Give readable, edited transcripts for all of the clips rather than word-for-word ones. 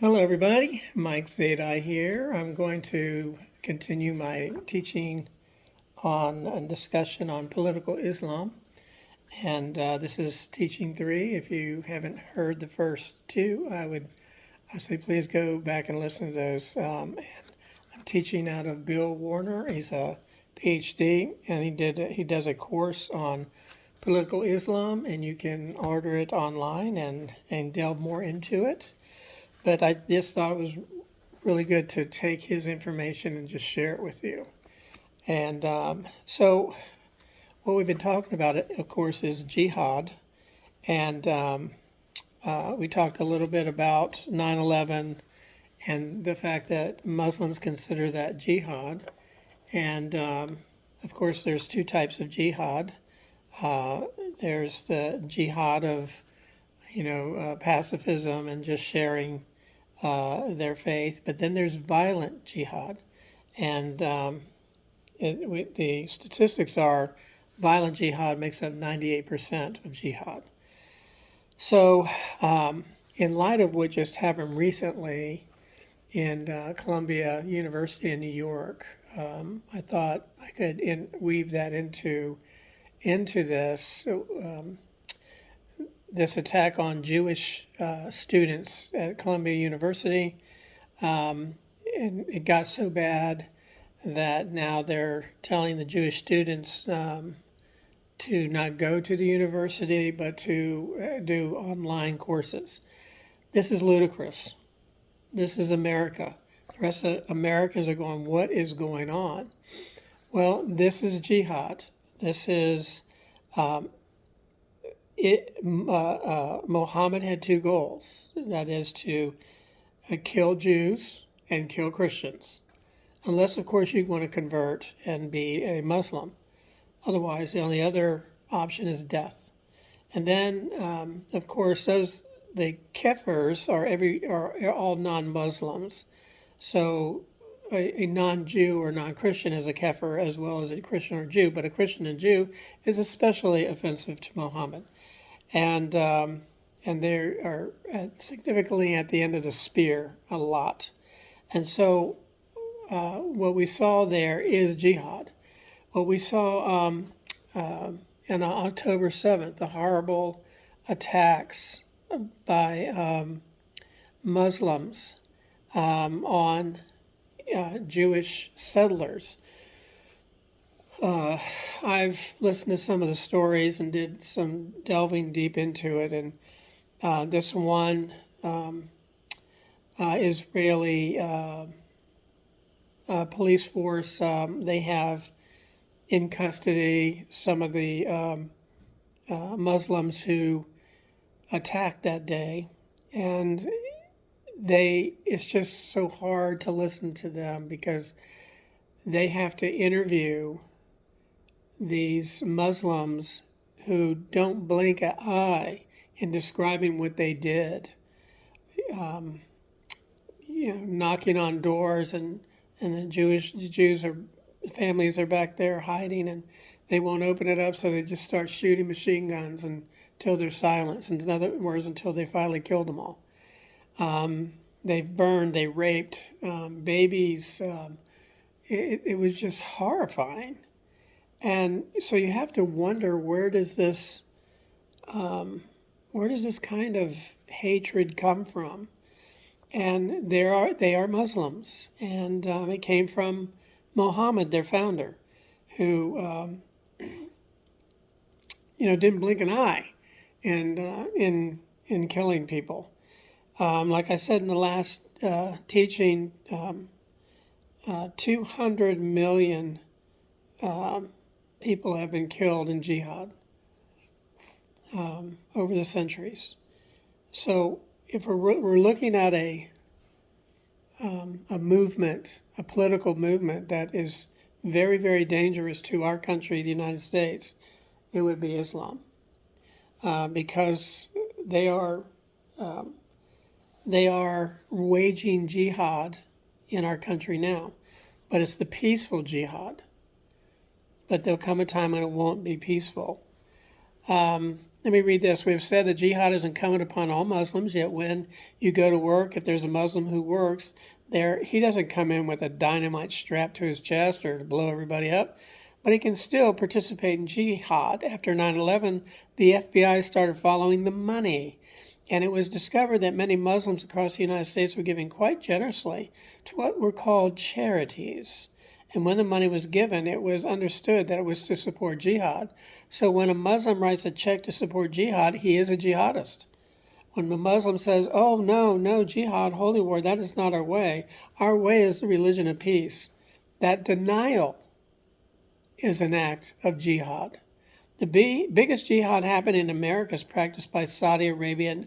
Hello, everybody. Mike Zadai here. I'm going to continue my teaching on a discussion on political Islam. And this is teaching 3. If you haven't heard the first 2, I say please go back and listen to those. And I'm teaching out of Bill Warner. He's a PhD, and he does a course on political Islam, and you can order it online and delve more into it. But I just thought it was really good to take his information and just share it with you. And so, what we've been talking about, of course, is jihad. And we talked a little bit about 9/11 and the fact that Muslims consider that jihad. And of course, there's 2 types of jihad. There's the jihad of, pacifism and just sharing their faith, but then there's violent jihad, and the statistics are violent jihad makes up 98% of jihad. So, in light of what just happened recently in Columbia University in New York, I thought I could weave that into this. This attack on Jewish students at Columbia University. And it got so bad that now they're telling the Jewish students to not go to the university, but to do online courses. This is ludicrous. This is America. The rest of Americans are going, what is going on? Well, this is jihad. This is Muhammad had 2 goals. That is to kill Jews and kill Christians. Unless, of course, you want to convert and be a Muslim. Otherwise, the only other option is death. And then, of course, the kafirs are all non-Muslims. So a non-Jew or non-Christian is a kafir as well as a Christian or Jew. But a Christian and Jew is especially offensive to Muhammad. And they are significantly at the end of the spear a lot. And so what we saw there is jihad. What we saw on October 7th, the horrible attacks by Muslims on Jewish settlers. I've listened to some of the stories and did some delving deep into it, and this one Israeli police force, they have in custody some of the Muslims who attacked that day, and it's just so hard to listen to them because they have to interview these Muslims who don't blink an eye in describing what they did. Knocking on doors, and the Jews families are back there hiding, and they won't open it up, so they just start shooting machine guns until they're silenced. In other words, until they finally killed them all. They've burned, they raped babies. It was just horrifying. And so you have to wonder, where does this kind of hatred come from? And they are Muslims, and it came from Muhammad, their founder, who didn't blink an eye in killing people. Like I said in the last teaching, 200 million people have been killed in jihad over the centuries. So if we're looking at a movement, a political movement that is very, very dangerous to our country, the United States, it would be Islam, because they are waging jihad in our country now, but it's the peaceful jihad. But there'll come a time when it won't be peaceful. Let me read this. We have said that jihad is incumbent upon all Muslims, yet when you go to work, if there's a Muslim who works there, he doesn't come in with a dynamite strapped to his chest or to blow everybody up, but he can still participate in jihad. After 9/11, the FBI started following the money, and it was discovered that many Muslims across the United States were giving quite generously to what were called charities. And when the money was given, it was understood that it was to support jihad. So when a Muslim writes a check to support jihad, he is a jihadist. When a Muslim says, oh, no, jihad, holy war, that is not our way. Our way is the religion of peace. That denial is an act of jihad. The biggest jihad happening in America is practiced by Saudi Arabia and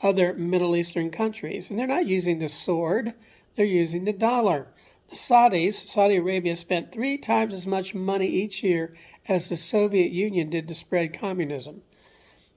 other Middle Eastern countries. And they're not using the sword, they're using the dollar. The Saudis, Saudi Arabia, spent 3 times as much money each year as the Soviet Union did to spread communism.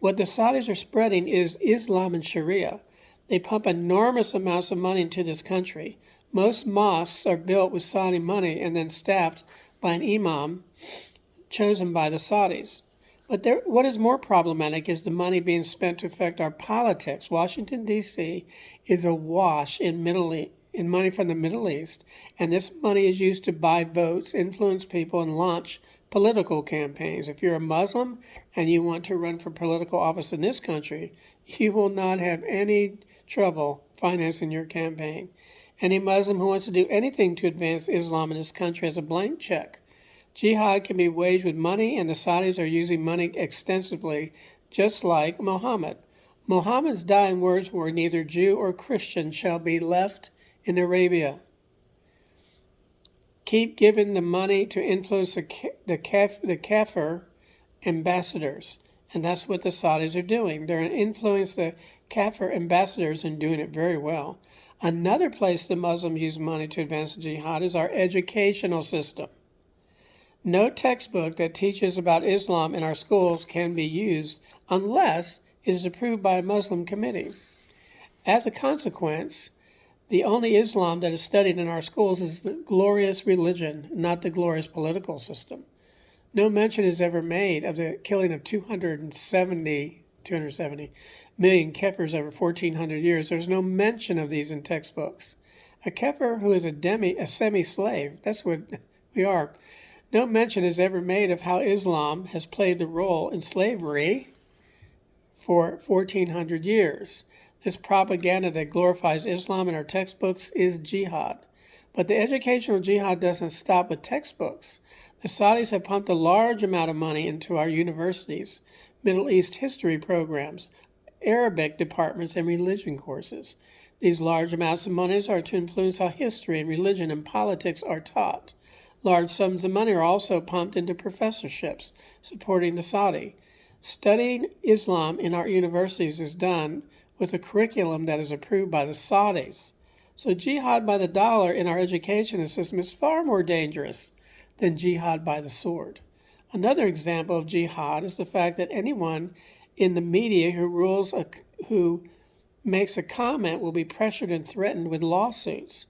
What the Saudis are spreading is Islam and Sharia. They pump enormous amounts of money into this country. Most mosques are built with Saudi money and then staffed by an imam chosen by the Saudis. But what is more problematic is the money being spent to affect our politics. Washington, D.C. is awash in money from the Middle East, and this money is used to buy votes, influence people, and launch political campaigns. If you're a Muslim and you want to run for political office in this country, you will not have any trouble financing your campaign. Any Muslim who wants to do anything to advance Islam in this country has a blank check. Jihad can be waged with money, and the Saudis are using money extensively, just like Muhammad. Muhammad's dying words were, neither Jew or Christian shall be left in Arabia. Keep giving the money to influence the Kafir ambassadors. And that's what the Saudis are doing. They're influencing the Kafir ambassadors and doing it very well. Another place the Muslims use money to advance the jihad is our educational system. No textbook that teaches about Islam in our schools can be used unless it is approved by a Muslim committee. As a consequence, the only Islam that is studied in our schools is the glorious religion, not the glorious political system. No mention is ever made of the killing of 270 million Kafirs over 1,400 years. There's no mention of these in textbooks. A Kafir who is a semi-slave, that's what we are. No mention is ever made of how Islam has played the role in slavery for 1,400 years. This propaganda that glorifies Islam in our textbooks is jihad. But the educational jihad doesn't stop with textbooks. The Saudis have pumped a large amount of money into our universities, Middle East history programs, Arabic departments, and religion courses. These large amounts of money are to influence how history and religion and politics are taught. Large sums of money are also pumped into professorships supporting the Saudi. Studying Islam in our universities is done with a curriculum that is approved by the Saudis. So jihad by the dollar in our education system is far more dangerous than jihad by the sword. Another example of jihad is the fact that anyone in the media who makes a comment will be pressured and threatened with lawsuits.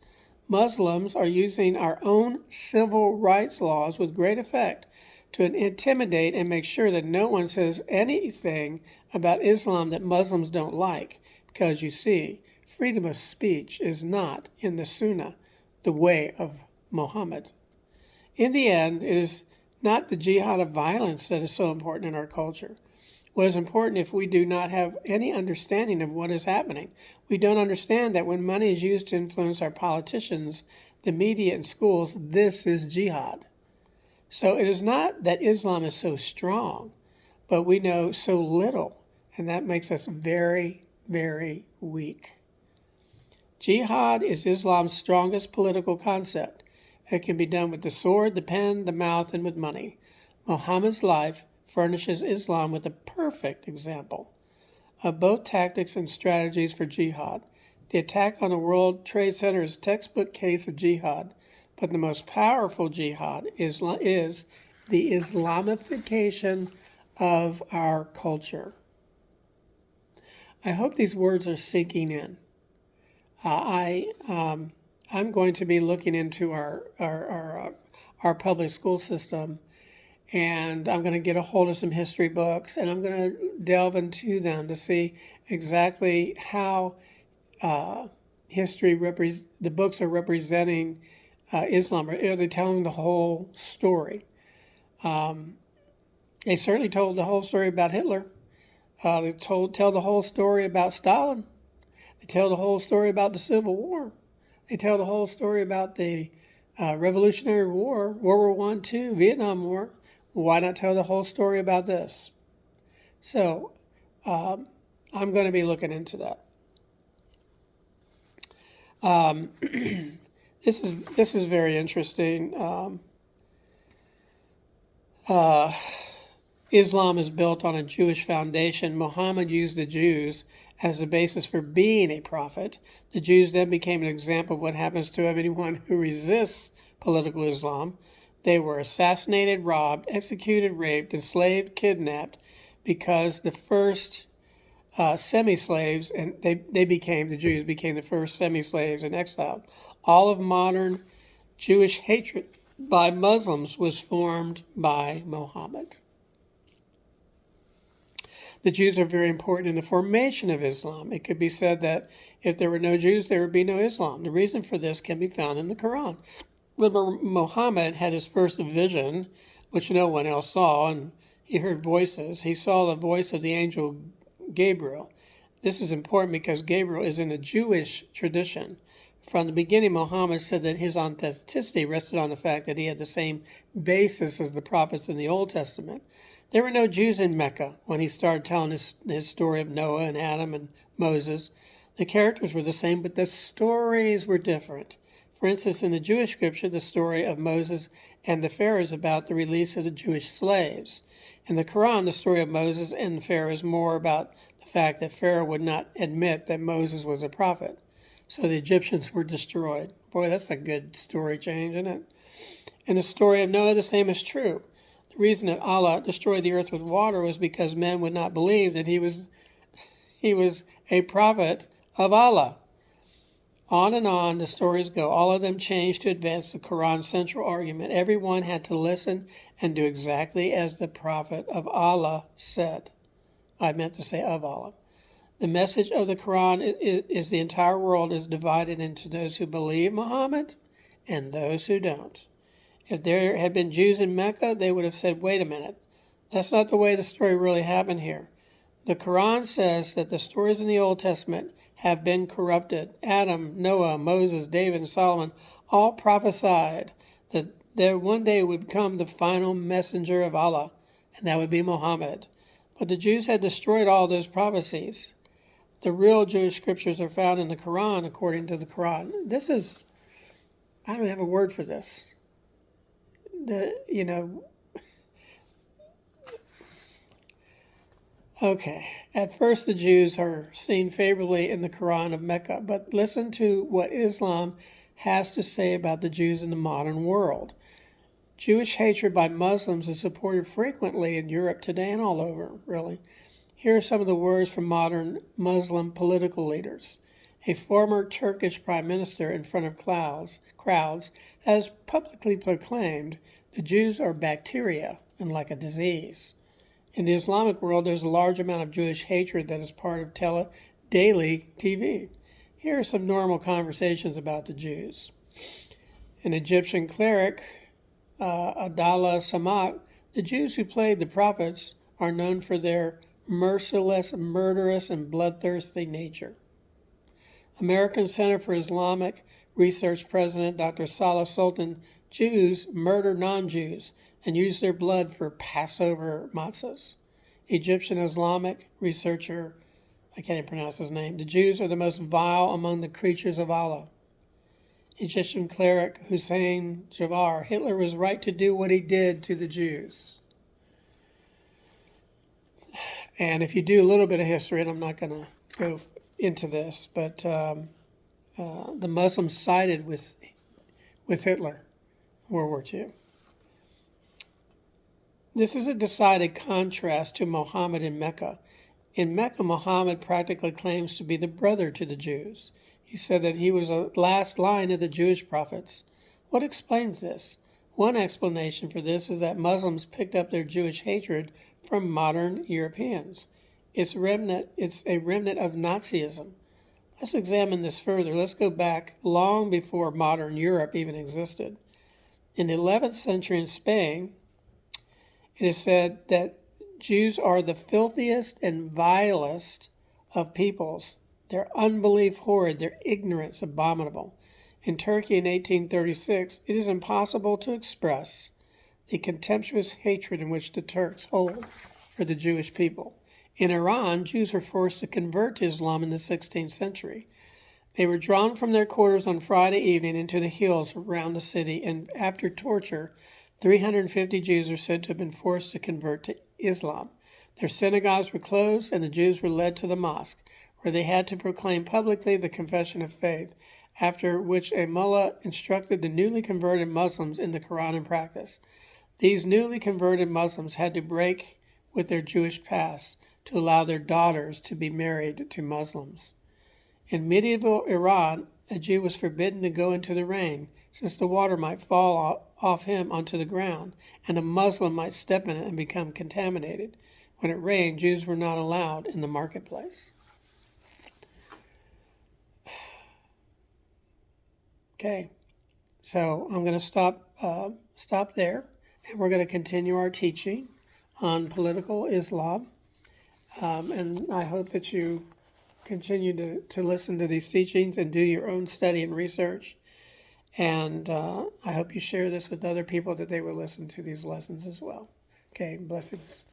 Muslims are using our own civil rights laws with great effect to intimidate and make sure that no one says anything about Islam that Muslims don't like. Because you see, freedom of speech is not in the Sunnah, the way of Muhammad. In the end, it is not the jihad of violence that is so important in our culture. What is important if we do not have any understanding of what is happening? We don't understand that when money is used to influence our politicians, the media, and schools, this is jihad. So it is not that Islam is so strong, but we know so little, and that makes us very, very weak. Jihad is Islam's strongest political concept. It can be done with the sword, the pen, the mouth, and with money. Muhammad's life furnishes Islam with a perfect example of both tactics and strategies for jihad. The attack on the World Trade Center is a textbook case of jihad, but the most powerful jihad is the Islamification of our culture. I hope these words are sinking in. I'm going to be looking into our public school system and I'm going to get a hold of some history books, and I'm going to delve into them to see exactly how the books are representing Islam. Are they telling the whole story? They certainly told the whole story about Hitler. They tell the whole story about Stalin. They tell the whole story about the Civil War. They tell the whole story about the Revolutionary War, World War I, II, Vietnam War. Why not tell the whole story about this? So I'm going to be looking into that. This is very interesting. Islam is built on a Jewish foundation. Muhammad used the Jews as the basis for being a prophet. The Jews then became an example of what happens to anyone who resists political Islam. They were assassinated, robbed, executed, raped, enslaved, kidnapped, because the first semi-slaves, and the Jews became the first semi-slaves and exiled. All of modern Jewish hatred by Muslims was formed by Muhammad. The Jews are very important in the formation of Islam. It could be said that if there were no Jews, there would be no Islam. The reason for this can be found in the Quran. When Muhammad had his first vision, which no one else saw, and he heard voices, he saw the voice of the angel Gabriel. This is important because Gabriel is in a Jewish tradition. From the beginning, Muhammad said that his authenticity rested on the fact that he had the same basis as the prophets in the Old Testament. There were no Jews in Mecca when he started telling his story of Noah and Adam and Moses. The characters were the same, but the stories were different. For instance, in the Jewish scripture, the story of Moses and the Pharaoh is about the release of the Jewish slaves. In the Quran, the story of Moses and the Pharaoh is more about the fact that Pharaoh would not admit that Moses was a prophet. So the Egyptians were destroyed. Boy, that's a good story change, isn't it? In the story of Noah, the same is true. The reason that Allah destroyed the earth with water was because men would not believe that he was a prophet of Allah. On and on the stories go. All of them changed to advance the Quran's central argument. Everyone had to listen and do exactly as the prophet of Allah said. I meant to say of Allah. The message of the Quran is the entire world is divided into those who believe Muhammad and those who don't. If there had been Jews in Mecca, they would have said, wait a minute, that's not the way the story really happened here. The Quran says that the stories in the Old Testament have been corrupted. Adam, Noah, Moses, David, and Solomon all prophesied that there one day would come the final messenger of Allah, and that would be Muhammad. But the Jews had destroyed all those prophecies. The real Jewish scriptures are found in the Quran, according to the Quran. I don't have a word for this. Okay, at first the Jews are seen favorably in the Quran of Mecca, but listen to what Islam has to say about the Jews in the modern world. Jewish hatred by Muslims is supported frequently in Europe today and all over, really. Here are some of the words from modern Muslim political leaders. A former Turkish prime minister in front of crowds has publicly proclaimed the Jews are bacteria and like a disease. In the Islamic world, there's a large amount of Jewish hatred that is part of daily TV. Here are some normal conversations about the Jews. An Egyptian cleric, Abdallah Samak, the Jews who played the prophets are known for their merciless, murderous, and bloodthirsty nature. American Center for Islamic Research President Dr. Salah Sultan, Jews murder non-Jews and use their blood for Passover matzahs. Egyptian Islamic researcher, I can't even pronounce his name, the Jews are the most vile among the creatures of Allah. Egyptian cleric Hussein Javar, Hitler was right to do what he did to the Jews. And if you do a little bit of history, and I'm not going to go into this, but the Muslims sided with Hitler in World War II. This is a decided contrast to Muhammad in Mecca. In Mecca, Muhammad practically claims to be the brother to the Jews. He said that he was the last line of the Jewish prophets. What explains this? One explanation for this is that Muslims picked up their Jewish hatred from modern Europeans. It's a remnant of Nazism. Let's examine this further. Let's go back long before modern Europe even existed. In the 11th century in Spain, it is said that Jews are the filthiest and vilest of peoples. Their unbelief horrid, their ignorance abominable. In Turkey in 1836, it is impossible to express the contemptuous hatred in which the Turks hold for the Jewish people. In Iran, Jews were forced to convert to Islam in the 16th century. They were drawn from their quarters on Friday evening into the hills around the city, and after torture, 350 Jews are said to have been forced to convert to Islam. Their synagogues were closed, and the Jews were led to the mosque, where they had to proclaim publicly the confession of faith, after which a mullah instructed the newly converted Muslims in the Quran and practice. These newly converted Muslims had to break with their Jewish past to allow their daughters to be married to Muslims. In medieval Iran, a Jew was forbidden to go into the rain, since the water might fall off him onto the ground, and a Muslim might step in it and become contaminated. When it rained, Jews were not allowed in the marketplace. Okay, so I'm going to stop there, and we're going to continue our teaching on political Islam. And I hope that you continue to listen to these teachings and do your own study and research. And I hope you share this with other people that they will listen to these lessons as well. Okay, blessings.